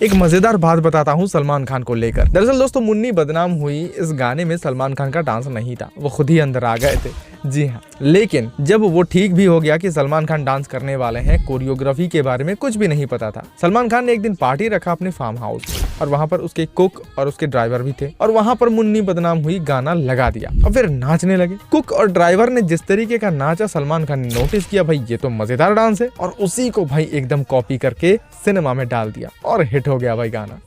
एक मजेदार बात बताता हूँ सलमान खान को लेकर। दरअसल दोस्तों, मुन्नी बदनाम हुई इस गाने में सलमान खान का डांस नहीं था, वो खुद ही अंदर आ गए थे। जी हाँ, लेकिन जब वो ठीक भी हो गया कि सलमान खान डांस करने वाले हैं, कोरियोग्राफी के बारे में कुछ भी नहीं पता था। सलमान खान ने एक दिन पार्टी रखा अपने फार्म हाउस में और वहाँ पर उसके कुक और उसके ड्राइवर भी थे और वहाँ पर मुन्नी बदनाम हुई गाना लगा दिया और फिर नाचने लगे। कुक और ड्राइवर ने जिस तरीके का नाचा, सलमान खान ने नोटिस किया, भाई ये तो मजेदार डांस है, और उसी को भाई एकदम कॉपी करके सिनेमा में डाल दिया और हिट हो गया भाई गाना।